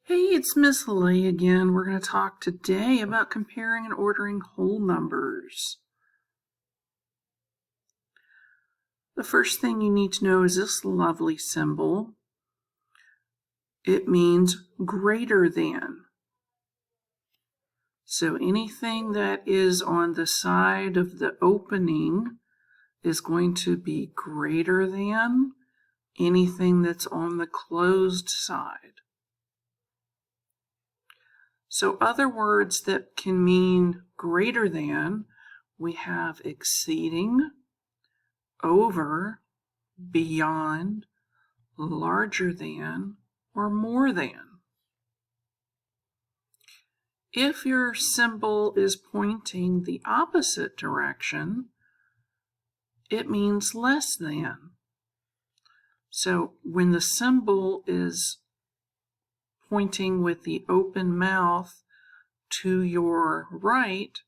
Hey, it's Miss Lay again. We're going to talk today about comparing and ordering whole numbers. The first thing you need to know is this lovely symbol. It means greater than. So anything that is on the side of the opening is going to be greater than anything that's on the closed side. So other words that can mean greater than, we have exceeding, over, beyond, larger than, or more than. If your symbol is pointing the opposite direction, it means less than. So when the symbol is pointing with the open mouth to your right,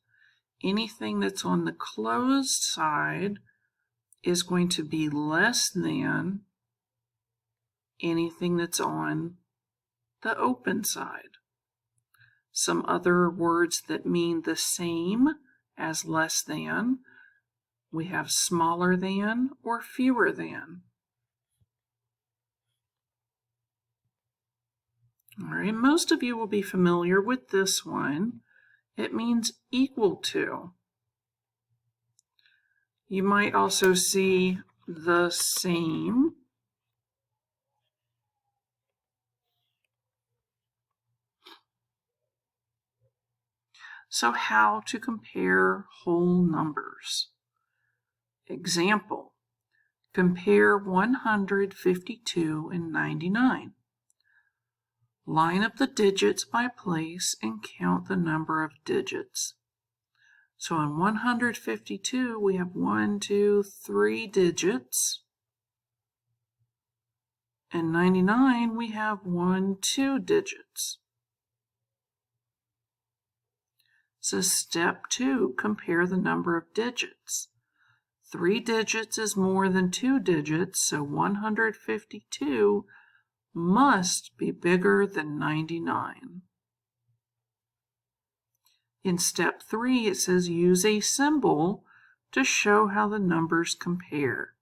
anything that's on the closed side is going to be less than anything that's on the open side. Some other words that mean the same as less than, we have smaller than or fewer than. All right, most of you will be familiar with this one. It means equal to. You might also see the same. So how to compare whole numbers. Example, compare 152 and 99. Line up the digits by place and count the number of digits. So in 152, we have 1, 2, 3 digits. In 99, we have 1, 2 digits. So step 2, compare the number of digits. 3 digits is more than 2 digits, so 152 must be bigger than 99. In step 3, it says use a symbol to show how the numbers compare.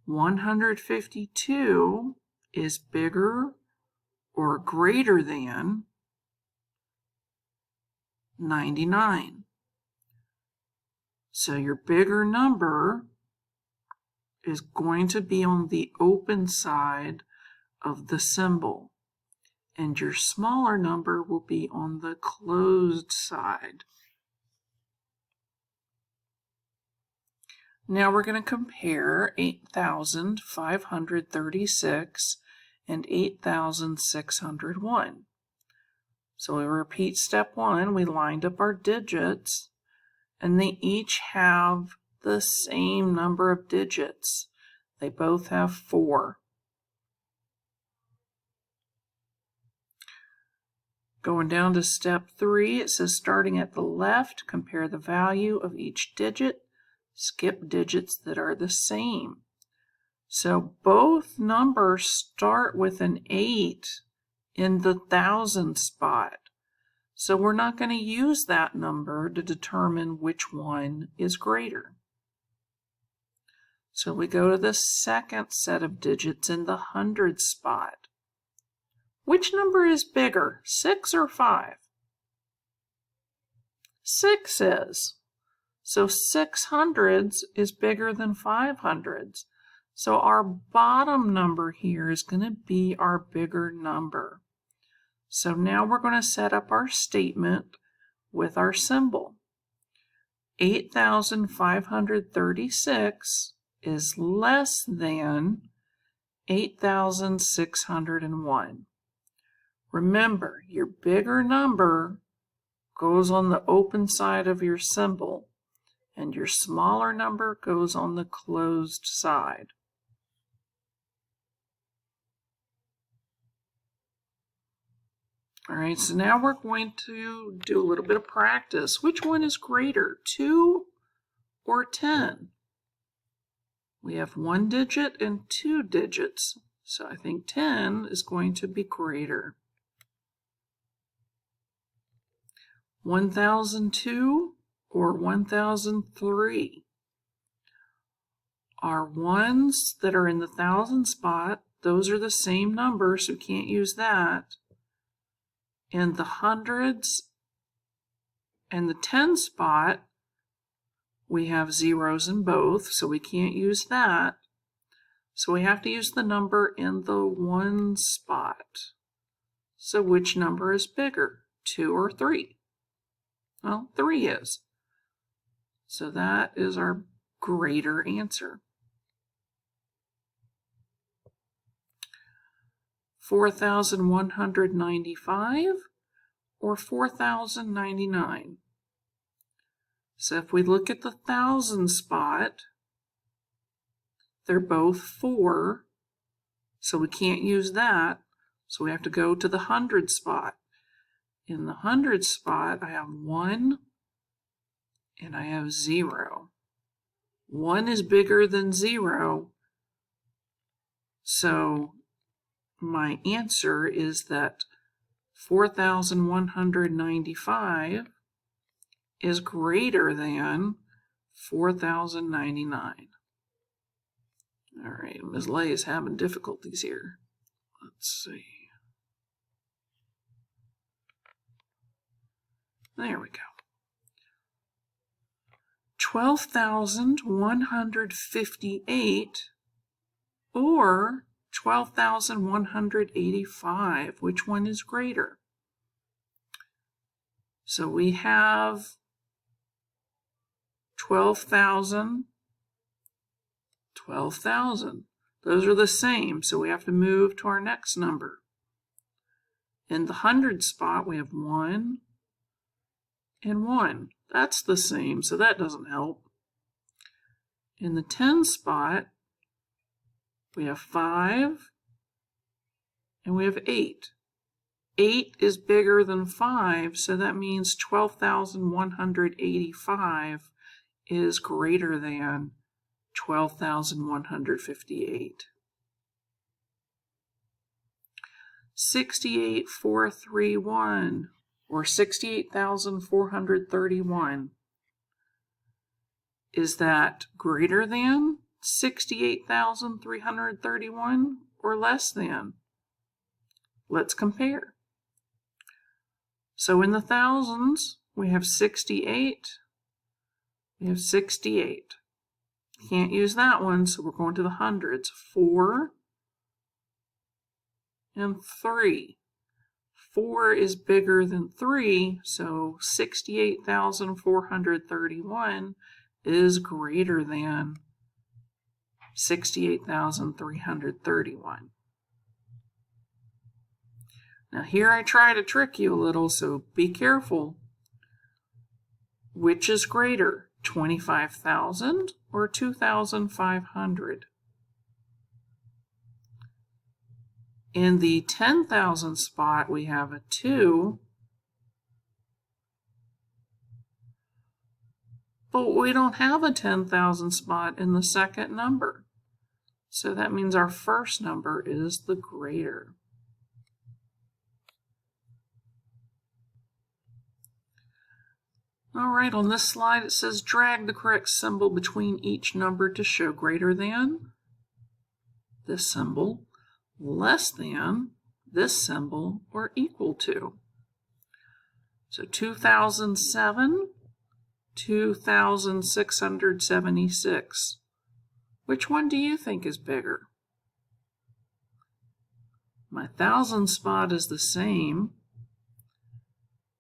152 is bigger or greater than 99. So your bigger number is going to be on the open side of the symbol, and your smaller number will be on the closed side. Now we're going to compare 8,536 and 8,601. So we repeat step 1. We lined up our digits, and they each have the same number of digits. They both have 4. Going down to step 3, it says starting at the left, compare the value of each digit, skip digits that are the same. So both numbers start with an 8 in the thousand spot. So we're not going to use that number to determine which one is greater. So we go to the second set of digits in the hundred spot. Which number is bigger, 6 or 5? 6 is. So 600s is bigger than 500s. So our bottom number here is going to be our bigger number. So now we're going to set up our statement with our symbol. 8,536 is less than 8,601. Remember, your bigger number goes on the open side of your symbol, and your smaller number goes on the closed side. All right, so now we're going to do a little bit of practice. Which one is greater, 2 or 10? We have 1 digit and 2 digits, so I think 10 is going to be greater. 1002 or 1003? Our ones that are in the thousand spot, those are the same number, so we can't use that. And the hundreds and the 10 spot, we have zeros in both, so we can't use that. So we have to use the number in the one spot. So which number is bigger, 2 or 3? Well, 3 is. So that is our greater answer. 4,195 or 4,099? So if we look at the thousand spot, they're both 4, so we can't use that. So we have to go to the hundred spot. In the hundred spot, I have 1 and I have 0. 1 is bigger than 0, so my answer is that 4,195 is greater than 4,099. All right, Ms. Lay is having difficulties here. Let's see. There we go. 12,158 or 12,185. Which one is greater? So we have 12,000, 12,000. Those are the same, so we have to move to our next number. In the hundred spot, we have 1 and 1. That's the same, so that doesn't help. In the 10 spot, we have 5 and we have 8. 8 is bigger than 5, so that means 12,185 is greater than 12,158. 68,431 or 68,431. Is that greater than 68,331 or less than? Let's compare. So in the thousands, we have 68. We have 68. Can't use that one, so we're going to the hundreds. 4 and 3. 4 is bigger than 3, so 68,431 is greater than 68,331. Now here I try to trick you a little, so be careful. Which is greater, 25,000 or 2,500? In the 10,000 spot, we have a 2, but we don't have a 10,000 spot in the second number. So that means our first number is the greater. All right, on this slide it says drag the correct symbol between each number to show greater than this symbol, less than this symbol, or equal to. So 2007, 2,676. Which one do you think is bigger? My thousand spot is the same.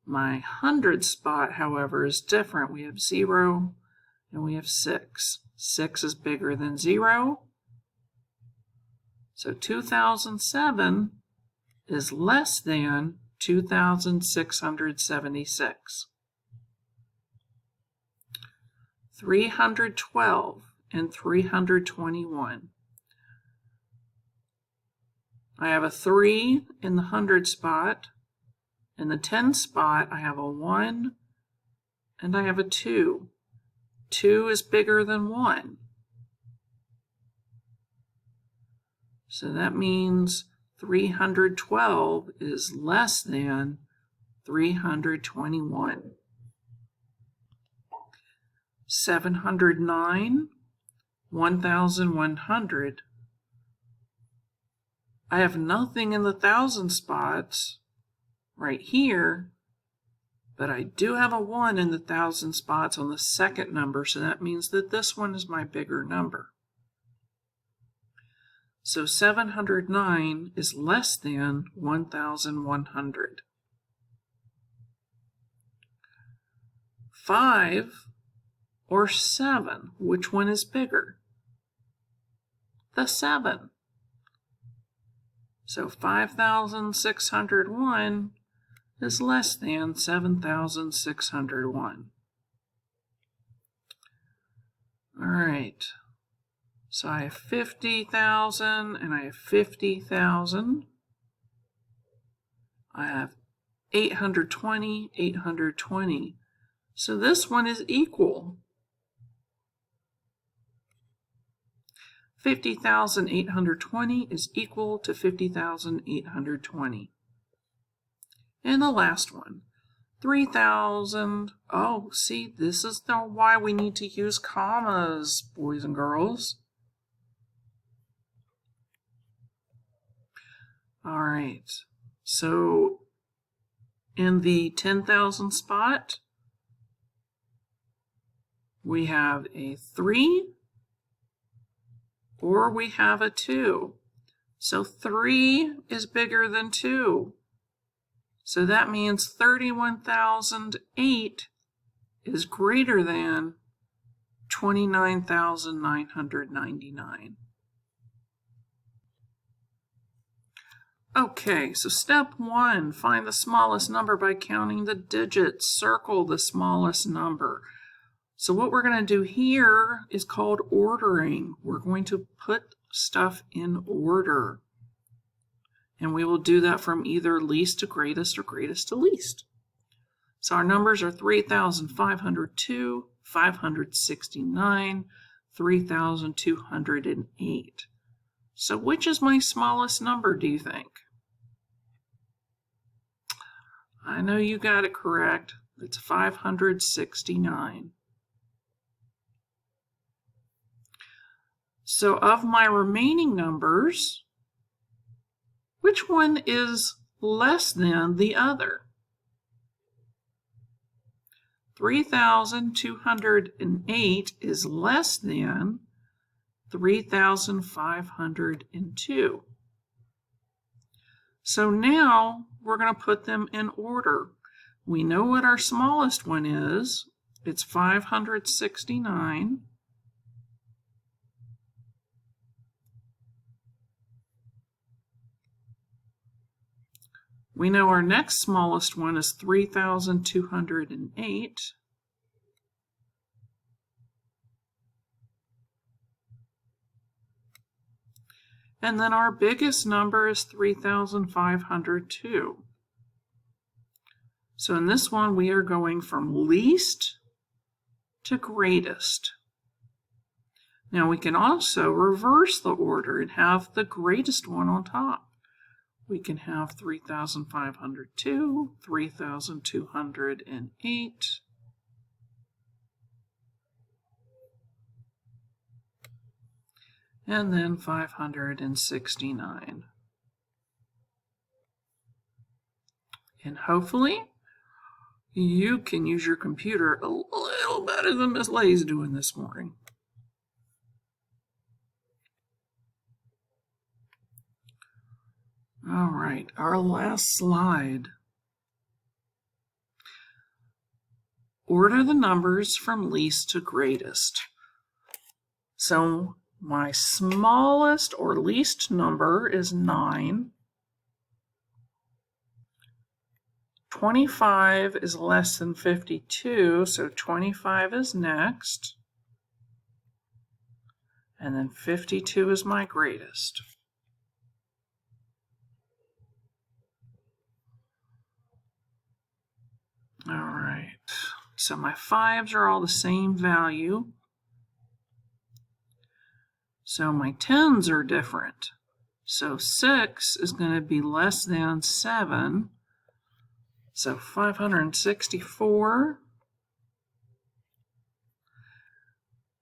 My hundred spot, however, is different. We have 0 and we have 6. 6 is bigger than 0. So 2007 is less than 2,676. 312 and 321. I have a 3 in the hundred spot. In the 10 spot, I have a 1 and I have a 2. 2 is bigger than 1. So that means 312 is less than 321. 709, 1,100. I have nothing in the thousand spots right here, but I do have a 1 in the thousand spots on the second number, so that means that this one is my bigger number. So 709 is less than 1,100. 5 or 7, which one is bigger? The 7. So 5,601 is less than 7,601. All right. So I have 50,000 and I have 50,000. I have 820, 820. So this one is equal. 50,820 is equal to 50,820. And the last one, 3,000. Oh, see, this is why we need to use commas, boys and girls. All right, so in the 10,000 spot, we have a 3 or we have a 2. So 3 is bigger than 2. So that means 31,008 is greater than 29,999. Okay, so step 1, find the smallest number by counting the digits. Circle the smallest number. So what we're going to do here is called ordering. We're going to put stuff in order. And we will do that from either least to greatest or greatest to least. So our numbers are 3,502, 569, 3,208. So which is my smallest number, do you think? I know you got it correct. It's 569. So of my remaining numbers, which one is less than the other? 3,208 is less than 3,502. So now we're going to put them in order. We know what our smallest one is. It's 569. We know our next smallest one is 3,208. And then our biggest number is 3,502. So in this one, we are going from least to greatest. Now we can also reverse the order and have the greatest one on top. We can have 3,502, 3,208, and then 569. And hopefully you can use your computer a little better than Miss Lay's doing this morning. All right, our last slide. Order the numbers from least to greatest. So my smallest or least number is 9. 25 is less than 52, so 25 is next. And then 52 is my greatest. All right, so my 5s are all the same value. So my 10s are different. So 6 is going to be less than 7. So 564.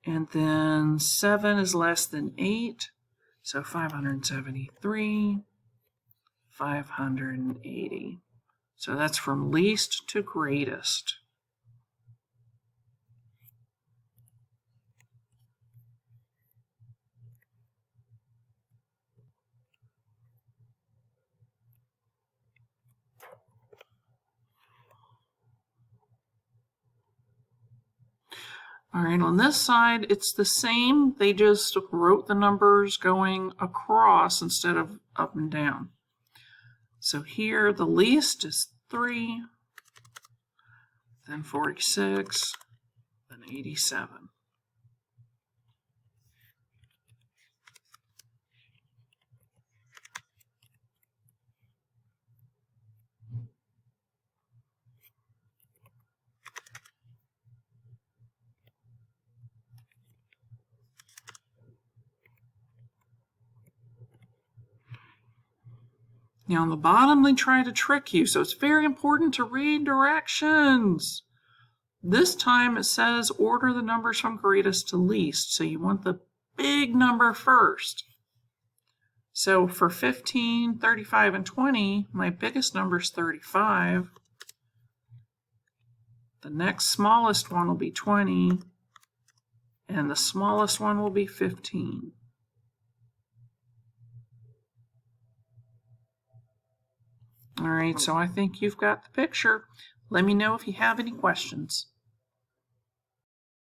And then 7 is less than 8. So 573, 580. So that's from least to greatest. All right, on this side, it's the same. They just wrote the numbers going across instead of up and down. So here, the least is 3, then 46, then 87. Now on the bottom, they try to trick you, so it's very important to read directions. This time it says order the numbers from greatest to least, so you want the big number first. So for 15, 35, and 20, my biggest number is 35. The next smallest one will be 20, and the smallest one will be 15. All right, so I think you've got the picture. Let me know if you have any questions.